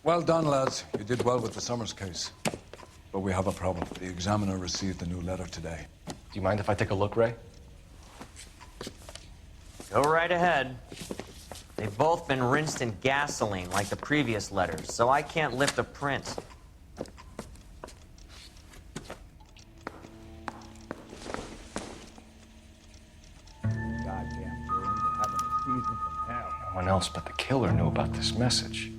Well done, lads. You did well with the Summers case. But we have a problem. The examiner received a new letter today. Do you mind if I take a look, Ray? Go right ahead. They've both been rinsed in gasoline like the previous letters, so I can't lift a print. Goddamn Bruins are having a season from hell. No one else but the killer knew about this message.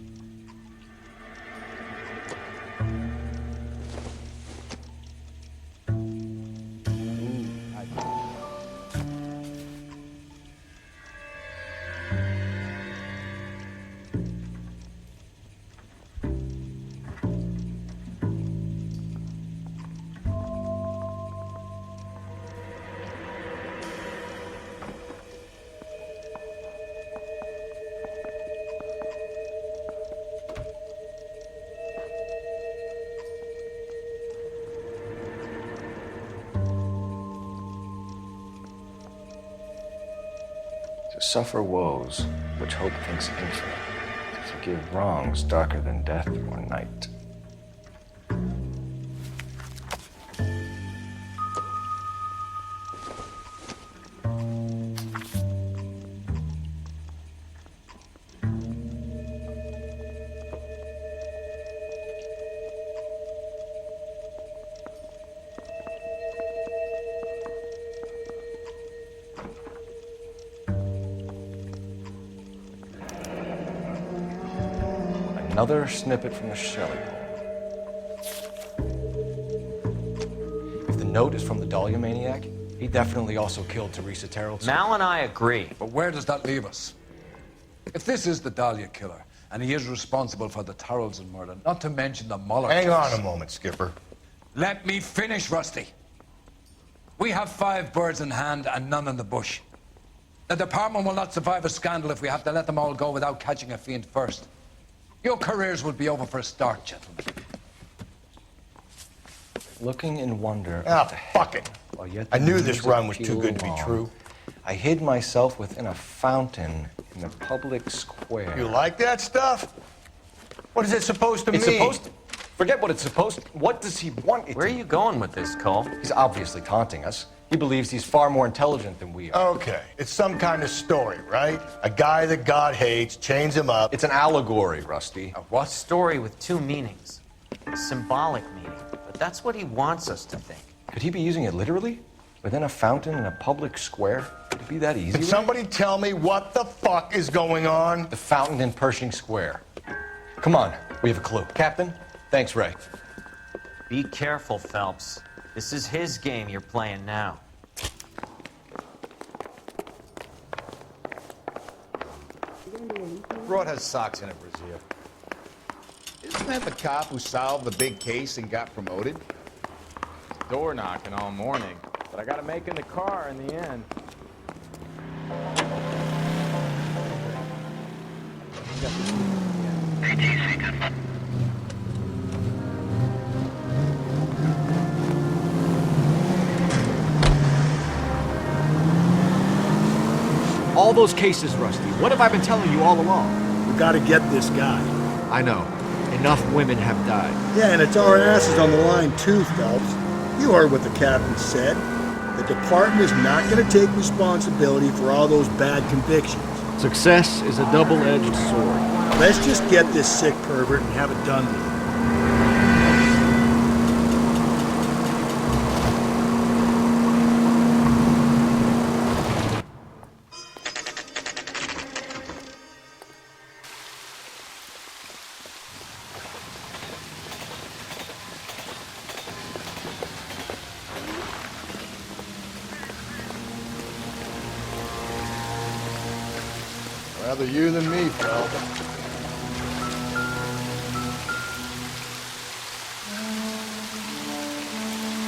To suffer woes which hope thinks infinite, to forgive wrongs darker than death or night. Another snippet from the Shelley poem. If the note is from the Dahlia maniac, he definitely also killed Teresa Terrell. Mal and I agree. But where does that leave us? If this is the Dahlia killer, and he is responsible for the Tarrelson murder, not to mention the Muller Hang case. on a moment, Skipper. Let me finish, Rusty. We have 5 birds in hand and none in the bush. The department will not survive a scandal if we have to let them all go without catching a fiend first. Your careers will be over for a start, gentlemen. Looking in wonder. Ah, fuck it. While yet I the knew this music run was too pealed good to be on, true. I hid myself within a fountain in the public square. You like that stuff? What is it supposed to mean? It's supposed to... Forget what it's supposed to... What does he want it Where are to... you going with this, Cole? He's obviously taunting us. He believes he's far more intelligent than we are. Okay, it's some kind of story, right? A guy that God hates, chains him up. It's an allegory, Rusty. A what? Story with 2 meanings. A symbolic meaning. But that's what he wants us to think. Could he be using it literally? Within a fountain in a public square? Could it be that easy? Can somebody tell me what the fuck is going on? The fountain in Pershing Square. Come on, we have a clue. Captain? Thanks, Ray. Be careful, Phelps. This is his game you're playing now. Broad has socks in it, Brazil. Isn't that the cop who solved the big case and got promoted? Door knocking all morning, but I got to make in the car in the end. All those cases, Rusty. What have I been telling you all along? We gotta get this guy. I know. Enough women have died. Yeah, and it's our asses on the line too, Phelps. You heard what the captain said. The department is not gonna take responsibility for all those bad convictions. Success is a double-edged sword. Let's just get this sick pervert and have it done with. Rather you than me, Phil.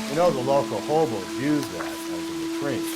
You know the local hobos use that as a retreat.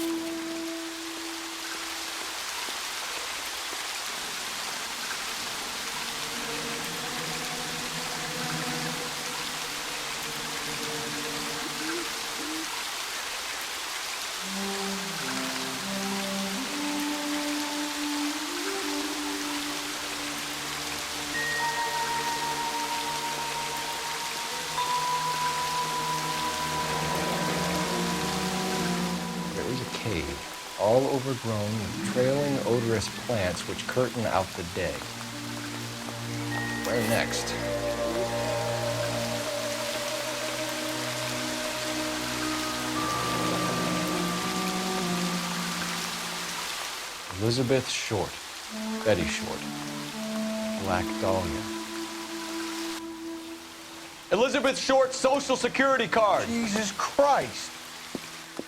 There's a cave, all overgrown with trailing, odorous plants which curtain out the day. Where next? Elizabeth Short, Betty Short, Black Dahlia. Elizabeth Short's Social Security card. Jesus Christ.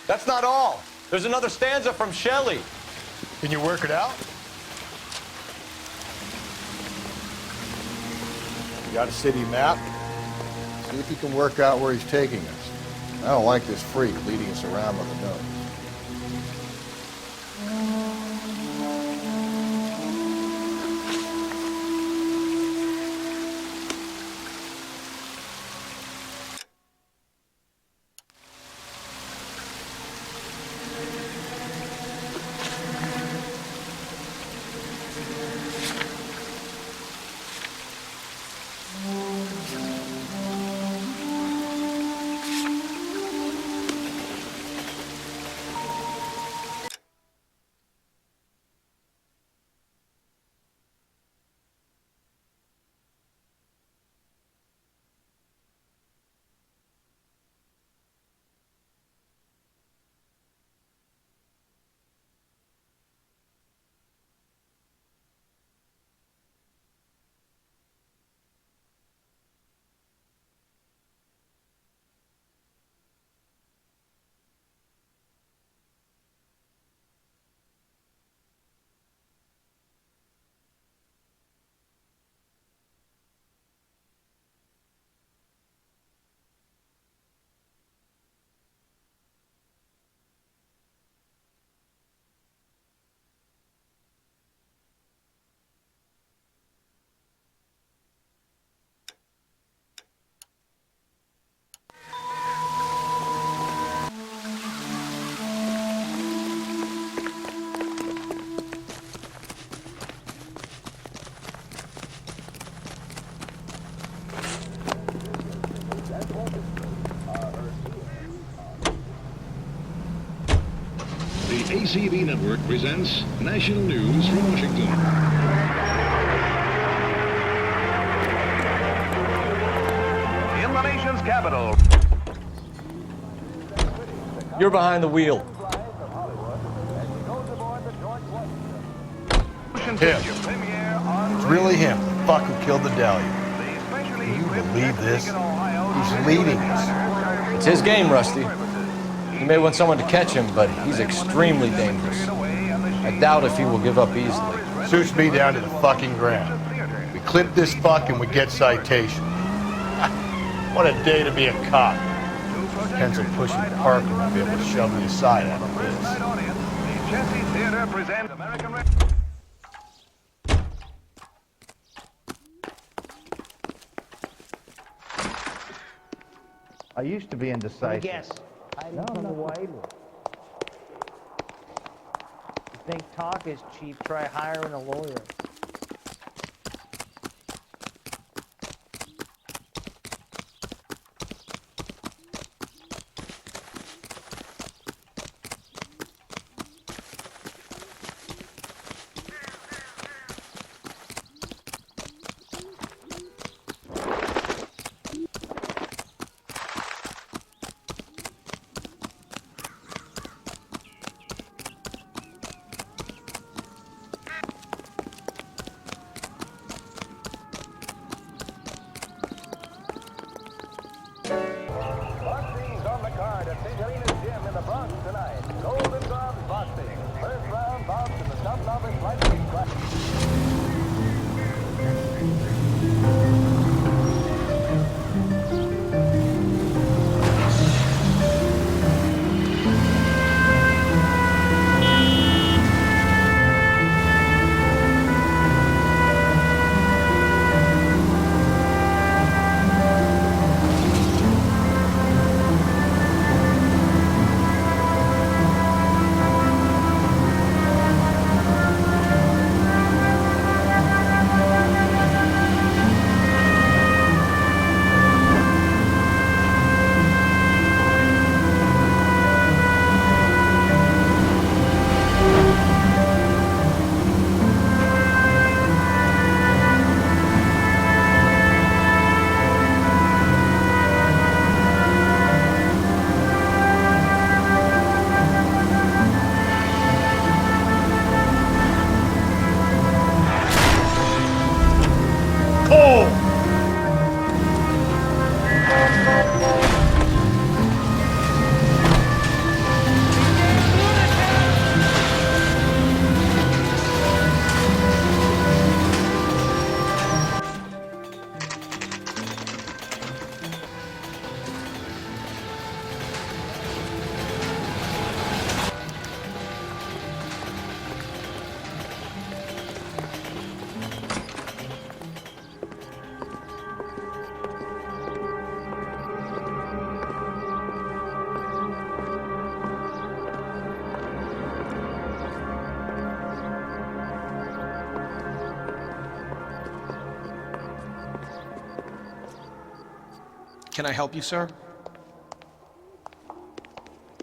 That's not all. There's another stanza from Shelley. Can you work it out? You got a city map? See if you can work out where he's taking us. I don't like this freak leading us around with a nose. The ACB Network presents National News from Washington. In the nation's capital. You're behind the wheel. Him. It's really him. The fuck who killed the Dahlia. Can you believe this? He's leading us. It's his game, Rusty. You may want someone to catch him, but he's extremely dangerous. I doubt if he will give up easily. Suits me down to the fucking ground. We clip this fuck and we get citation. What a day to be a cop. Pencil pushing Parker to be able to shove me aside out of this. I used to be indecisive. Yes. No, no, why? You think talk is cheap, try hiring a lawyer. Can I help you, sir?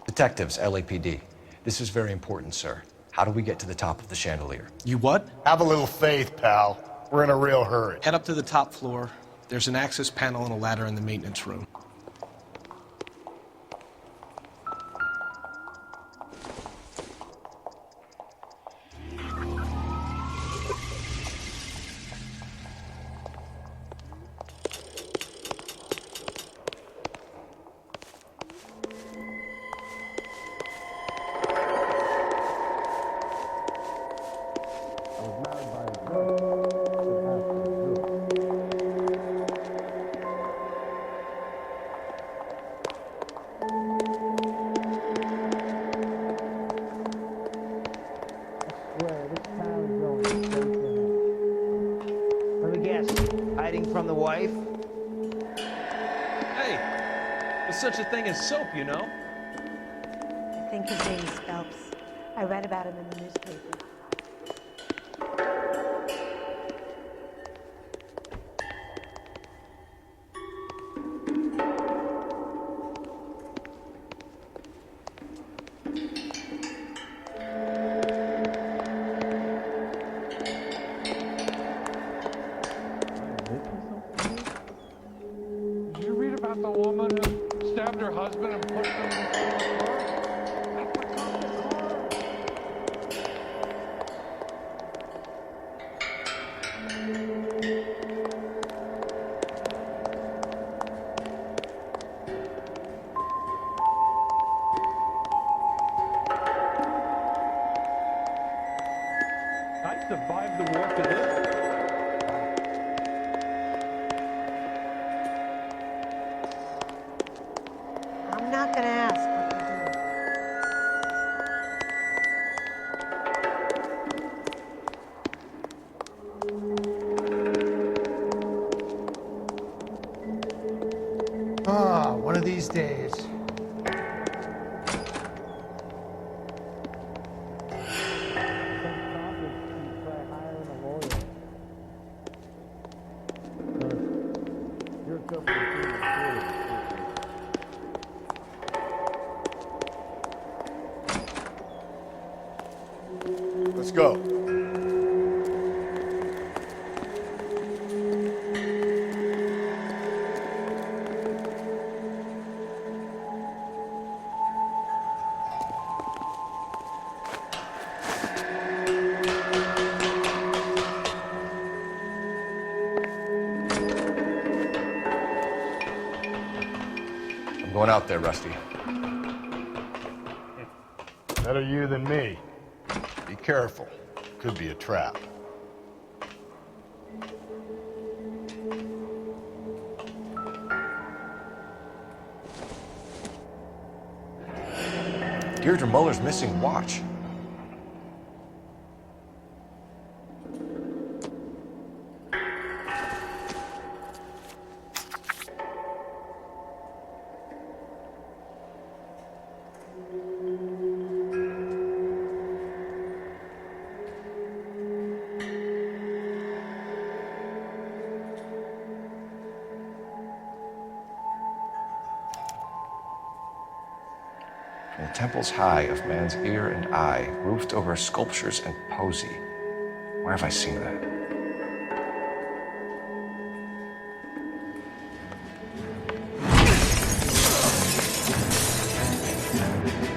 Detectives, LAPD. This is very important, sir. How do we get to the top of the chandelier? You what? Have a little faith, pal. We're in a real hurry. Head up to the top floor. There's an access panel and a ladder in the maintenance room. From the wife? Hey, there's such a thing as soap, you know? I think his name is Phelps. I read about him in the newspaper. The woman who stabbed her husband and pushed him before the car? I survived the war to this. I'm not gonna ask what you do. Ah, one of these days. Let's go. I'm going out there, Rusty. Better you than me. Be careful. Could be a trap. Deirdre Muller's missing watch. From the temples high of man's ear and eye, roofed over sculptures and poesy. Where have I seen that?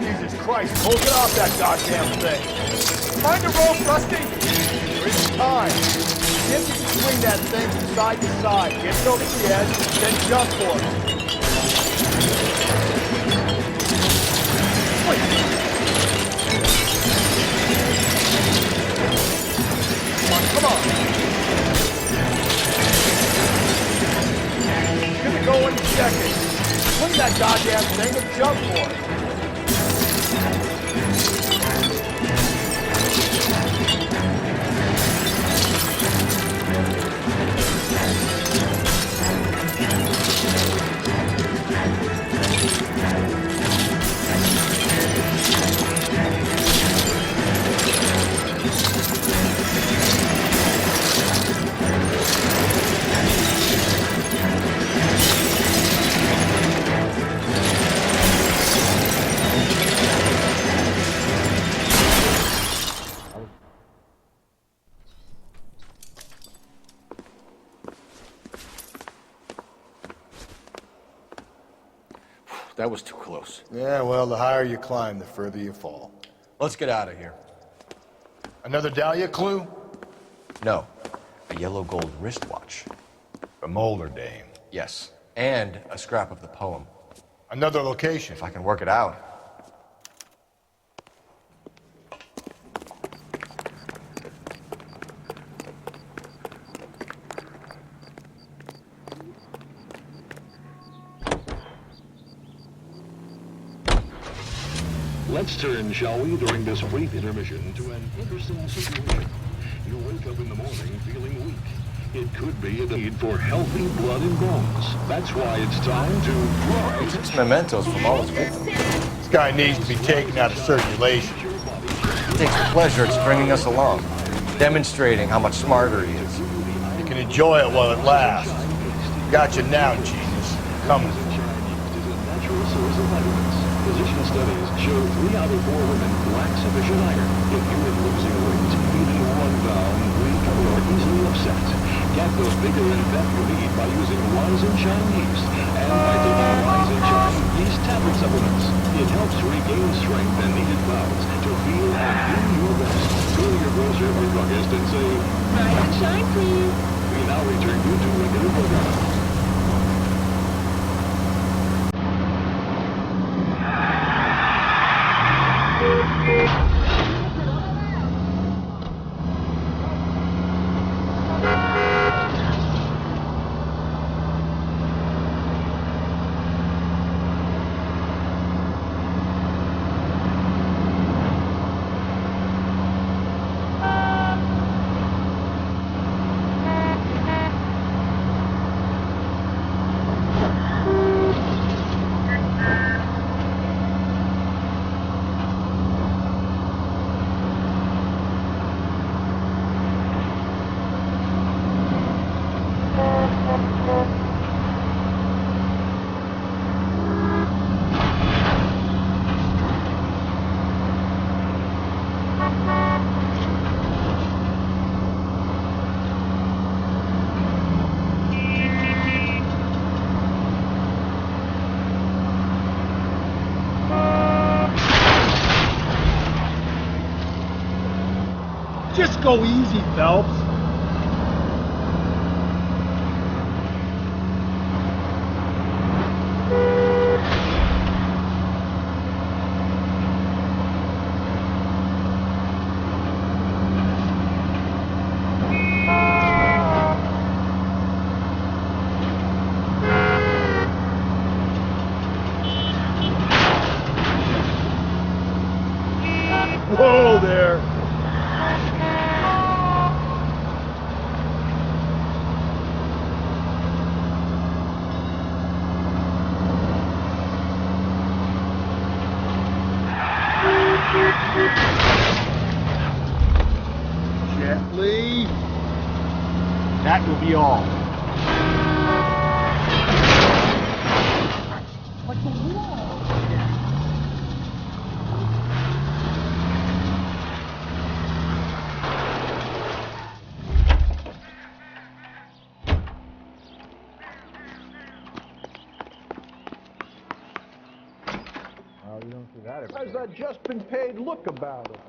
Jesus Christ, hold it off that goddamn thing. Find a rope, Rusty. There isn't time. See if you can swing that thing from side to side. Get it over the edge, then jump for it. Come on. Gonna go any second. Swing that goddamn thing and jump for it. That was too close. Yeah, well, the higher you climb, the further you fall. Let's get out of here. Another Dahlia clue? No. A yellow gold wristwatch. A Molder dame. Yes. And a scrap of the poem. Another location. If I can work it out. Let's turn, shall we, during this brief intermission to an interesting situation. You wake up in the morning feeling weak. It could be a need for healthy blood and bones. That's why it's time to He took some mementos from all his victims. This guy needs to be taken out of circulation. He takes pleasure at stringing us along, demonstrating how much smarter he is. You can enjoy it while it lasts. Got you now, genius. Come with me. Physician studies show 3 out of 4 women lack sufficient iron. If you are losing weight, feeling run down, weak, or easily upset, get the vigor and depth you need by using Rise and Shine Yeast and by taking Rise and Shine Yeast tablet supplements. It helps regain strength and needed clouds to feel and do your best. Go to your grocer or druggist and say, Rise and Shine, please. We now return you to regular programming. Just go easy, Phelps. Whoa there. Gently. That will be all. What the hell? Well, you don't see that every How's day. that just been paid look about it?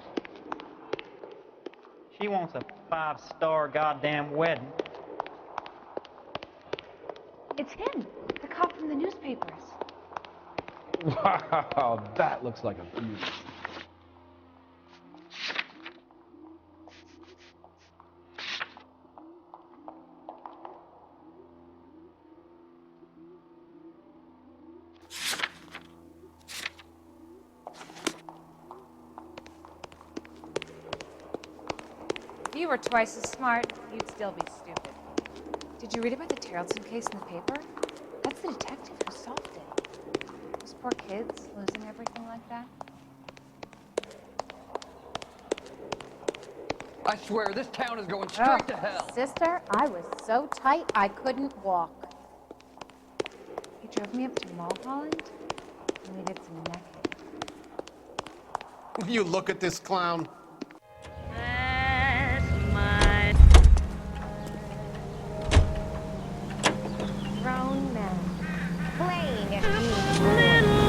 She wants a 5-star goddamn wedding. It's him, the cop from the newspapers. Wow, that looks like a beauty. If you were twice as smart, you'd still be stupid. Did you read about the Tarleton case in the paper? That's the detective who solved it. Those poor kids losing everything like that. I swear, this town is going straight to hell. Sister, I was so tight I couldn't walk. He drove me up to Mulholland, and we did some necking. Will you look at this clown? Grown men playing at being grown.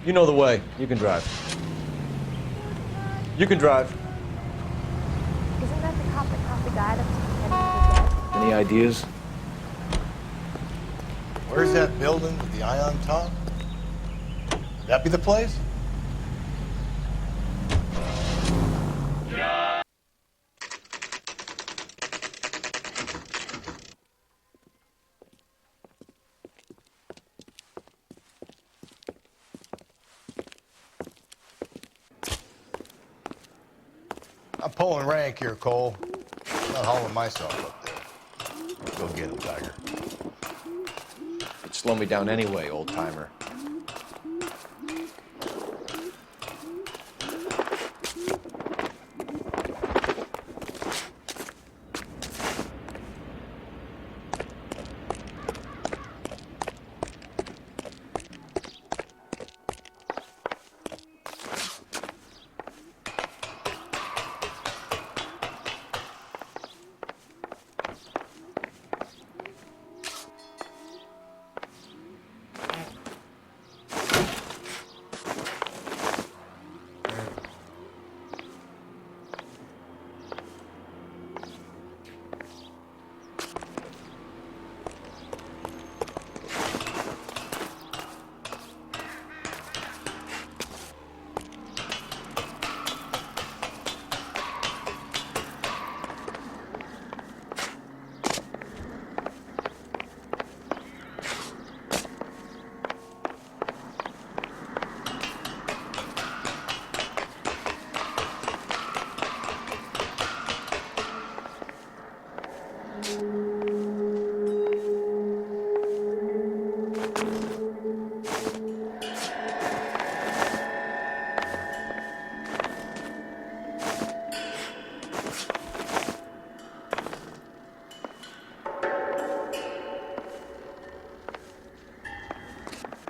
You know the way. You can drive. You can drive. Isn't that the cop that caught the guy that was pretending to be dead? Any ideas? Where's that building with the eye on top? Would that be the place? I'm pulling rank here, Cole. I'm not hauling myself up there. Go get him, Tiger. It'd slow me down anyway, old-timer.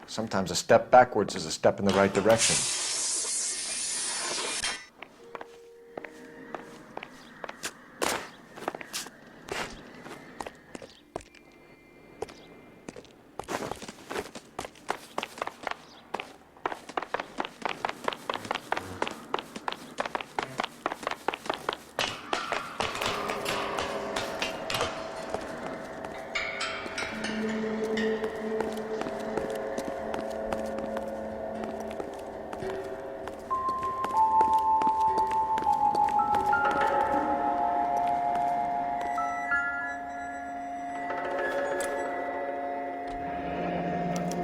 Sometimes a step backwards is a step in the right direction.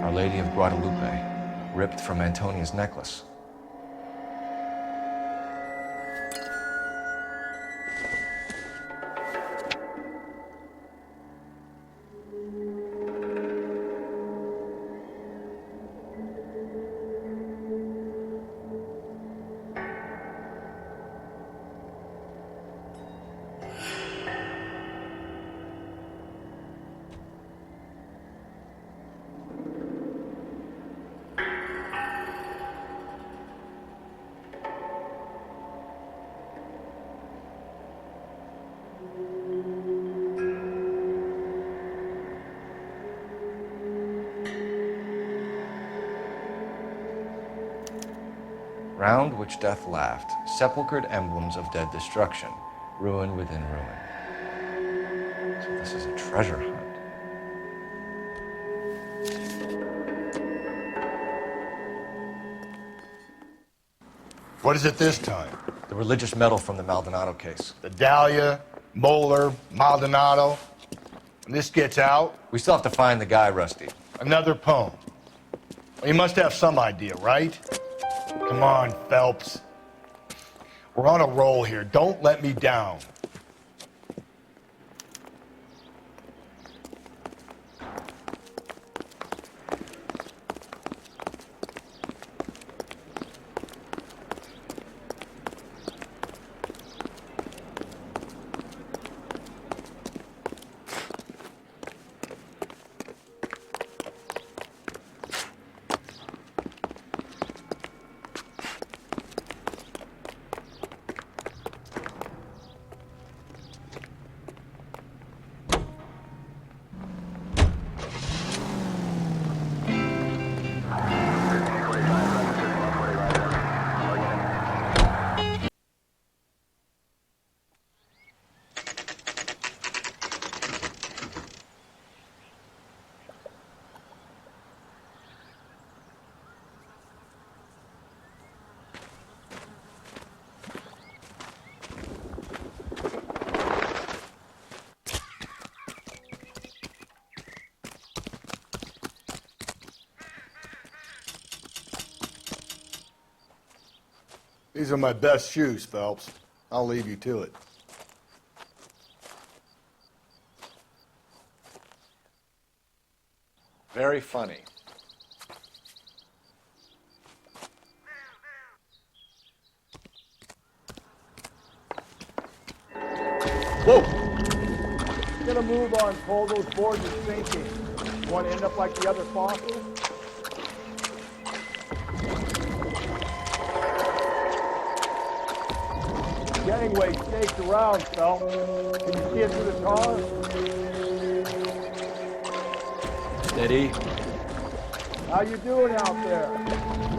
Our Lady of Guadalupe, ripped from Antonia's necklace. Round which death laughed, sepulchred emblems of dead destruction, ruin within ruin. So this is a treasure hunt. What is it this time? The religious medal from the Maldonado case. The Dahlia, Moeller, Maldonado. When this gets out... We still have to find the guy, Rusty. Another poem. Well, you must have some idea, right? Come on, Phelps. We're on a roll here. Don't let me down. These are my best shoes, Phelps. I'll leave you to it. Very funny. Whoa! Get a move on, Cole. Those boards are sinking. You want to end up like the other fossils? Gangway staked around, Phelps. Can you see it through the car? Steady. How you doing out there?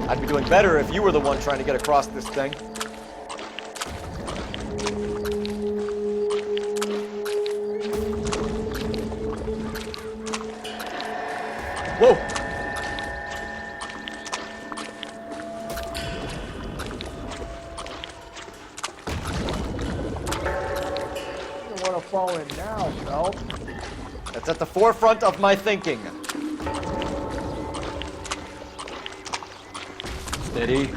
I'd be doing better if you were the one trying to get across this thing. Whoa! You don't want to fall in now, Phelps. That's at the forefront of my thinking. Steady.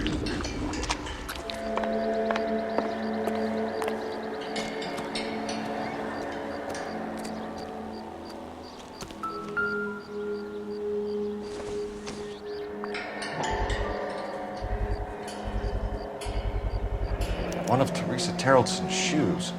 One of Teresa Terreldson's shoes.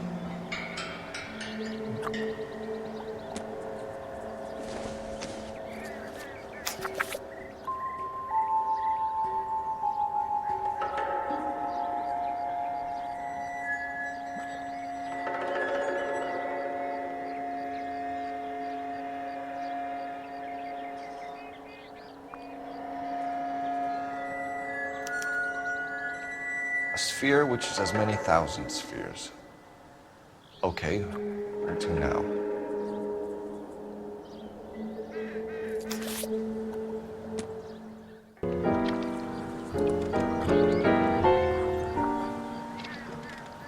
A sphere which is as many thousand spheres. Okay, where to now?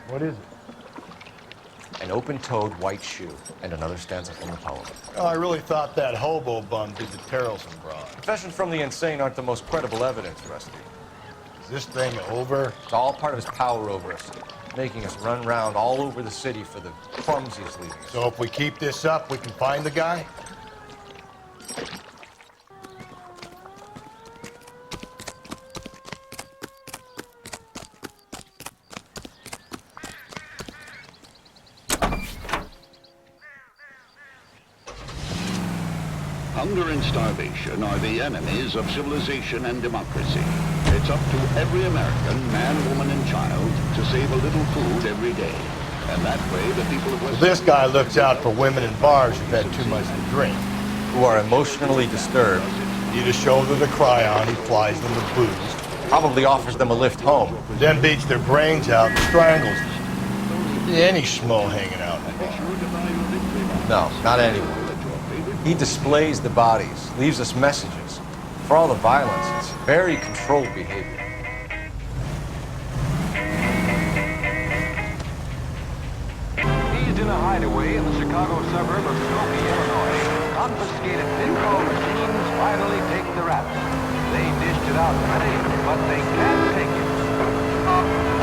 What is it? An open-toed white shoe, and another stanza from the poem. Oh, I really thought that hobo bum did the Terrelson broad. Confessions from the insane aren't the most credible evidence, Rusty. Is this thing over? It's all part of his power over us, making us run round all over the city for the crumbs he's leaving us. So if we keep this up, we can find the guy? Hunger and starvation are the enemies of civilization and democracy. It's up to every American, man, woman, and child to save a little food every day. And that way, the people of West... Well, this guy looks out for women in bars who've had too much to drink. Who are emotionally disturbed. Need a shoulder to cry on, he plies them with booze. Probably offers them a lift home. Then beats their brains out and strangles them. Any schmo hanging out in the bar. No, not anyone. He displays the bodies, leaves us messages. For all the violence, it's very controlled behavior. He's in a hideaway in the Chicago suburb of Skokie, Illinois. Confiscated pinball machines finally take the rap. They dished it out plenty, but they can't take it.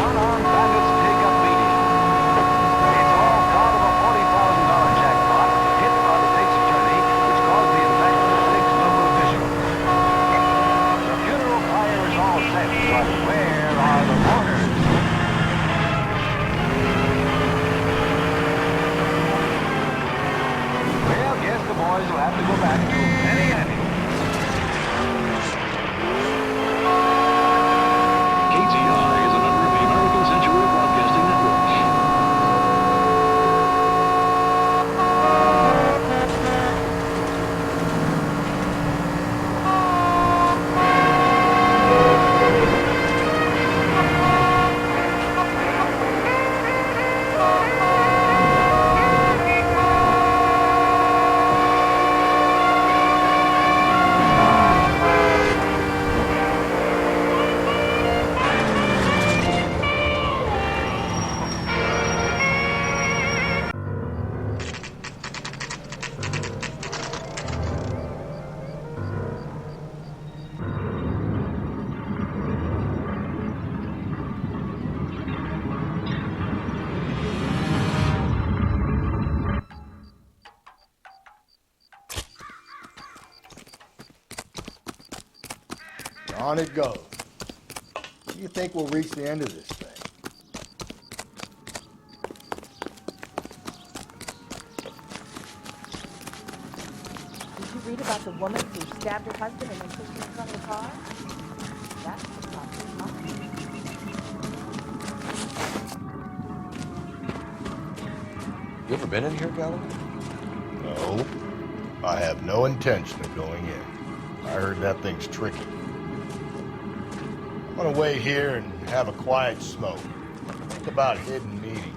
One-armed bandits take up beating. It's all part of a $40,000 jackpot hit by the state's attorney, which caused the indictment of 6 local officials. The funeral pyre is all set, but where are the mourners? Well, guess the boys will have to go back to Penny Annie. KTI is a member of the American Century Broadcasting Network. On it goes. When do you think we'll reach the end of this thing? Did you read about the woman who stabbed her husband and then pushed him in front of the car? That's the problem. You ever been in here, Gallagher? No. I have no intention of going in. I heard that thing's tricky. I'm gonna wait here and have a quiet smoke. Think about hidden meetings.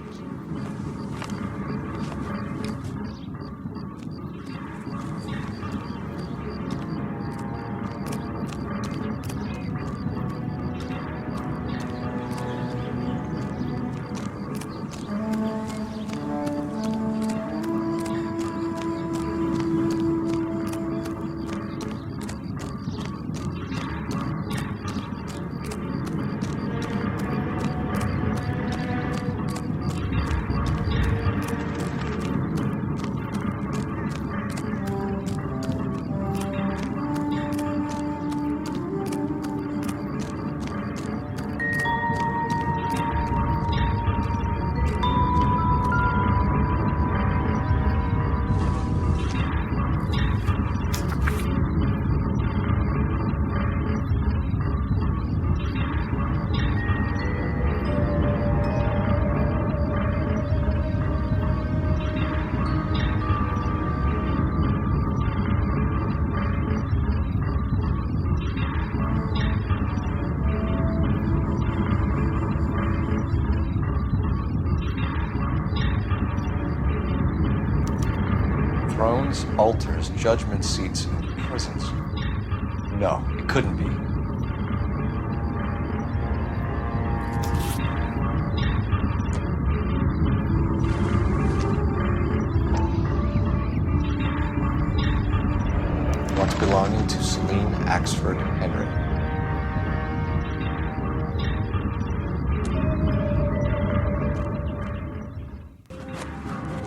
Thrones, altars, judgment seats, and prisons. No, it couldn't be. What's belonging to Celine Axford Henry.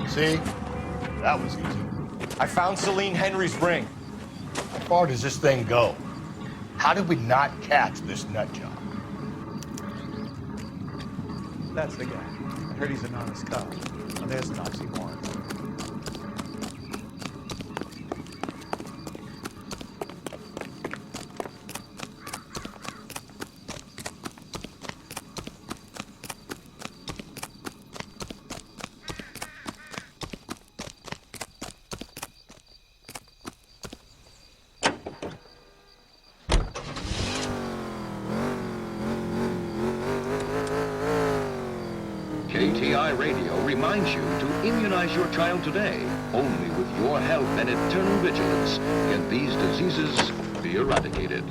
See? That was easy. I found Celine Henry's ring. How far does this thing go? How did we not catch this nut job? That's the guy. I heard he's an honest cop. Now there's an oxymoron. KTI Radio reminds you to immunize your child today. Only with your help and eternal vigilance can these diseases be eradicated.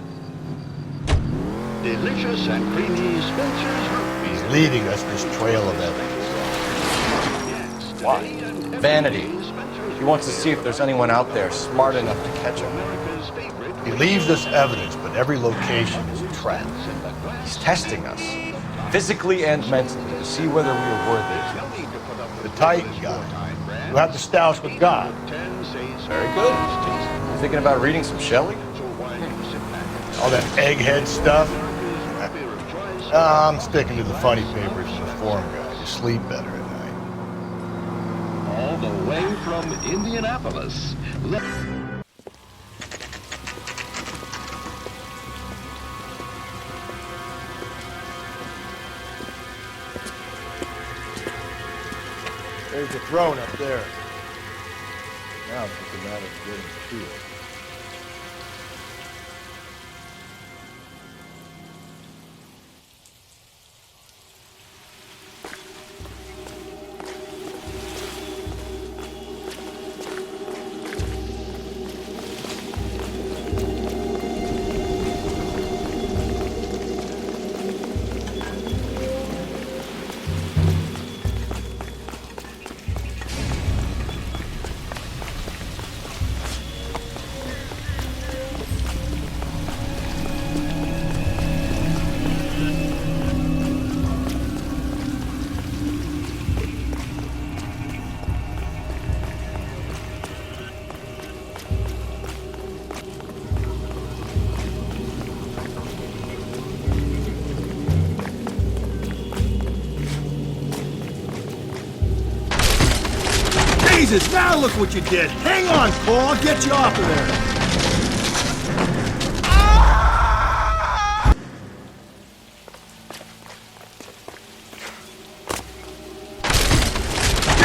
Delicious and creamy Spencer's. He's leading us this trail of evidence. Why? Vanity. He wants to see if there's anyone out there smart enough to catch him. He leaves us evidence, but every location is a trap. He's testing us, physically and mentally, to see whether we are worthy. The Titan guy, who had the stoush with God. Very good. You thinking about reading some Shelley? All that egghead stuff? I'm sticking to the funny papers and the forum guy. You sleep better at night. All the way from Indianapolis. There's a throne up there. Now it's just a matter of getting to it. Jesus, now look what you did. Hang on, Cole, I'll get you off of there.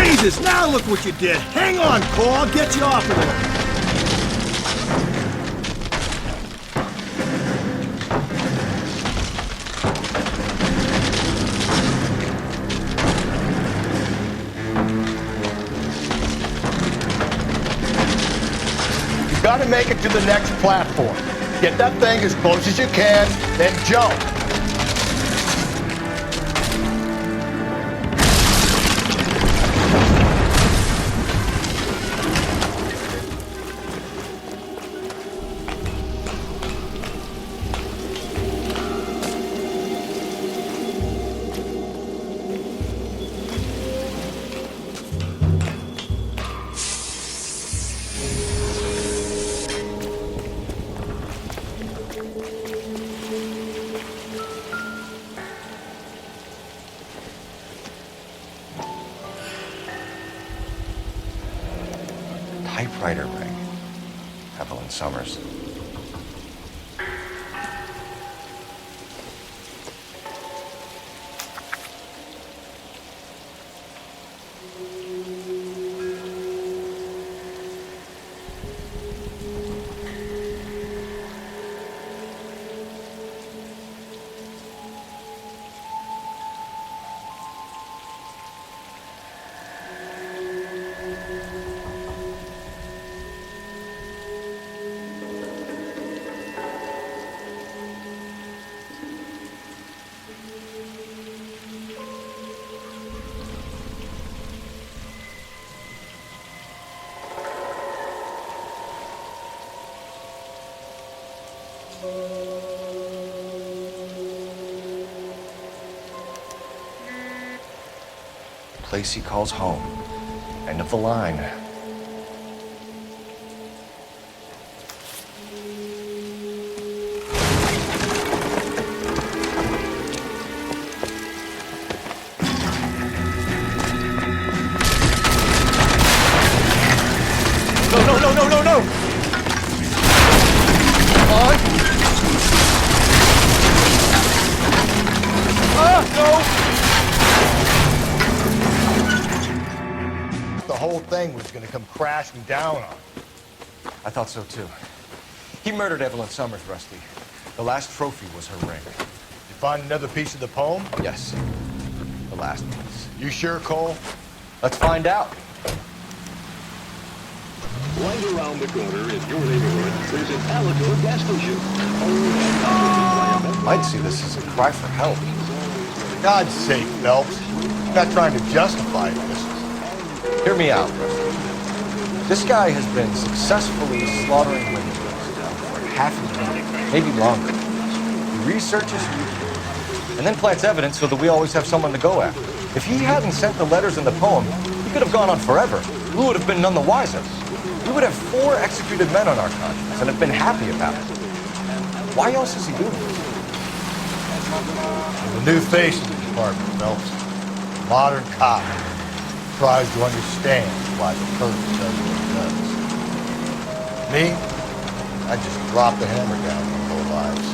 Jesus, now look what you did. Hang on, Cole, I'll get you off of there. Gotta make it to the next platform. Get that thing as close as you can, then jump. Typewriter ring. Evelyn Summers. Place he calls home. End of the line. No! Come on! The whole thing was gonna come crashing down on him. I thought so too. He murdered Evelyn Summers, Rusty. The last trophy was her ring. You find another piece of the poem? Yes. The last piece. You sure, Cole? Let's find out. Right around the corner in your neighborhood, there's an Alligator gas station. Might see this as a cry for help. For God's sake, Phelps. I'm not trying to justify this. Hear me out, Rusty. This guy has been successfully slaughtering women for half a year, maybe longer. He researches YouTube, and then plants evidence so that we always have someone to go after. If he hadn't sent the letters in the poem, he could have gone on forever. We would have been none the wiser. We would have 4 executed men on our conscience and have been happy about it. Why else is he doing this? There's a new face in the department, Phelps. Modern cop. Tries to understand why the person does what he does. Me? I just drop the hammer down on their lives.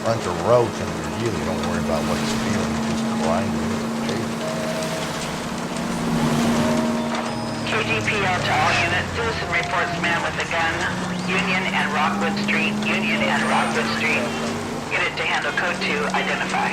Bunch of roach under your heel. You don't worry about what he's feeling. You just grind it into the table. KGPL to all units. Citizen reports man with a gun. Union and Rockwood Street. Union and Rockwood Street. Unit to handle code 2. Identify.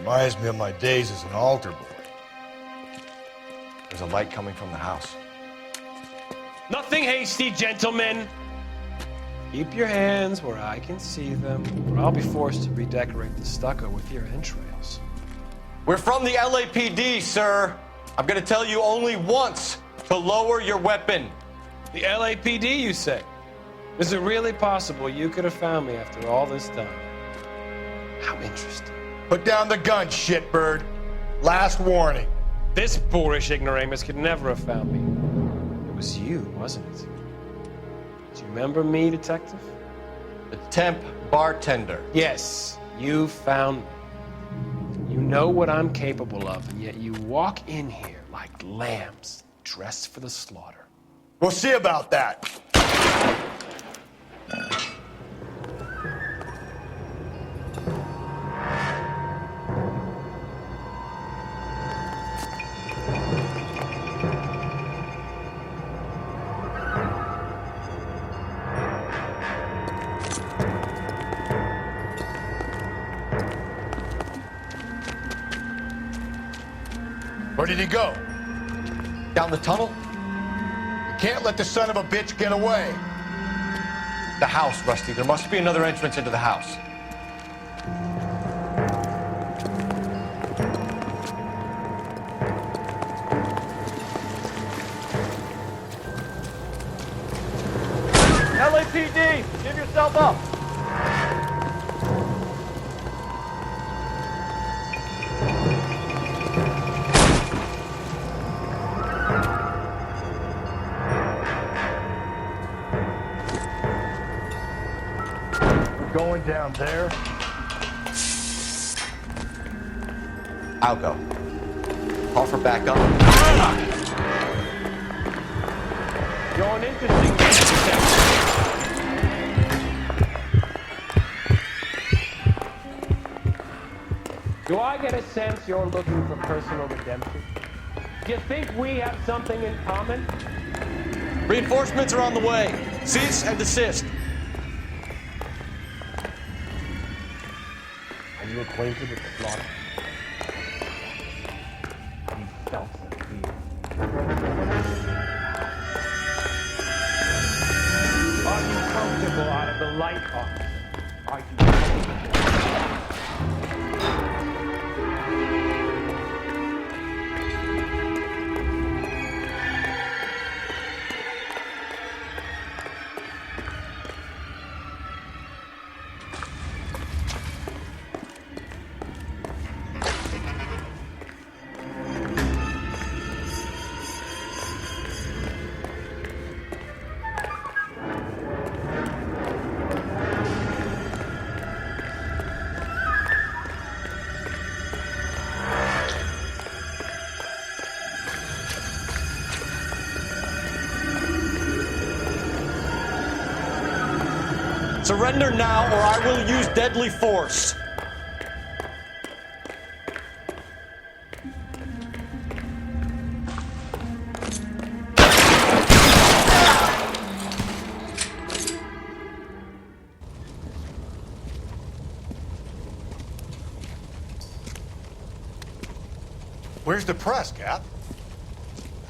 Reminds me of my days as an altar boy. There's a light coming from the house. Nothing hasty, gentlemen. Keep your hands where I can see them, or I'll be forced to redecorate the stucco with your entrails. We're from the LAPD, sir. I'm gonna tell you only once to lower your weapon. The LAPD, you say? Is it really possible you could have found me after all this time? How interesting. Put down the gun, shitbird. Last warning. This boorish ignoramus could never have found me. It was you, wasn't it? Do you remember me, detective? The temp bartender. Yes, you found me. You know what I'm capable of, and yet you walk in here like lambs dressed for the slaughter. We'll see about that. Where did he go? Down the tunnel? You can't let the son of a bitch get away. The house, Rusty. There must be another entrance into the house. LAPD, give yourself up. Going down there. I'll go. Call for backup. You're an interesting man, detective. Do I get a sense you're looking for personal redemption? Do you think we have something in common? Reinforcements are on the way. Cease and desist. Are you acquainted with the plot? You felt the fear. Are you comfortable out of the light, officer? Are you comfortable? Surrender now, or I will use deadly force. Where's the press, Cap?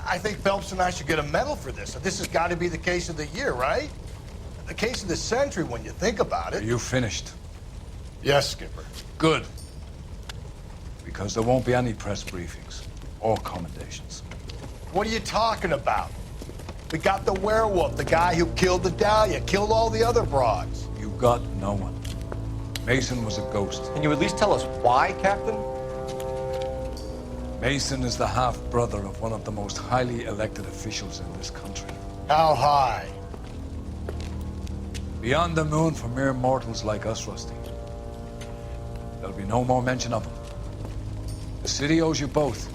I think Phelps and I should get a medal for this. This has got to be the case of the year, right? The case of the century when you think about it. Are you finished? Yes, Skipper. Good. Because there won't be any press briefings or commendations. What are you talking about? We got the werewolf, the guy who killed the Dahlia, killed all the other broads. You got no one. Mason was a ghost. Can you at least tell us why, Captain? Mason is the half-brother of one of the most highly elected officials in this country. How high? Beyond the moon for mere mortals like us, Rusty. There'll be no more mention of him. The city owes you both,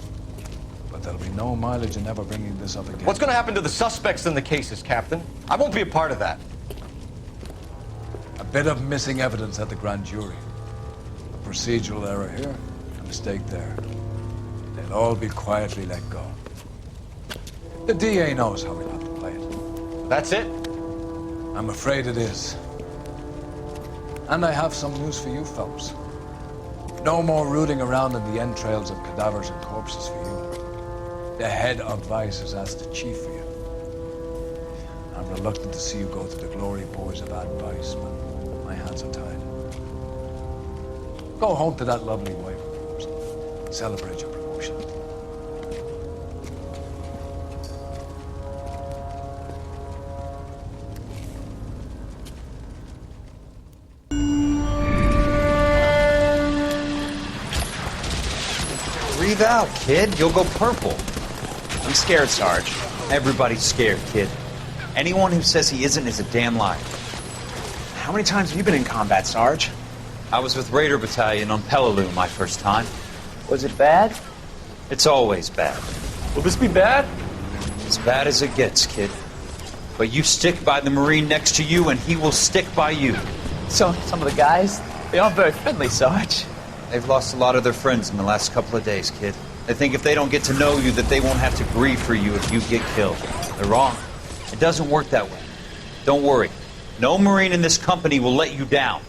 but there'll be no mileage in ever bringing this up again. What's going to happen to the suspects in the cases, Captain? I won't be a part of that. A bit of missing evidence at the grand jury. A procedural error here, a mistake there. They'll all be quietly let go. The DA knows how we'll have to play it. That's it? I'm afraid it is. And I have some news for you, Phelps. No more rooting around in the entrails of cadavers and corpses for you. The head of vice has asked the chief for you. I'm reluctant to see you go to the glory boys of advice, but my hands are tied. Go home to that lovely wife of yours. Celebrate your promotion. Breathe out, kid. You'll go purple. I'm scared, Sarge. Everybody's scared, kid. Anyone who says he isn't is a damn liar. How many times have you been in combat, Sarge? I was with Raider Battalion on Peleliu my first time. Was it bad? It's always bad. Will this be bad? As bad as it gets, kid. But you stick by the Marine next to you, and he will stick by you. So, some of the guys, they aren't very friendly, Sarge. They've lost a lot of their friends in the last couple of days, kid. They think if they don't get to know you, that they won't have to grieve for you if you get killed. They're wrong. It doesn't work that way. Don't worry. No Marine in this company will let you down.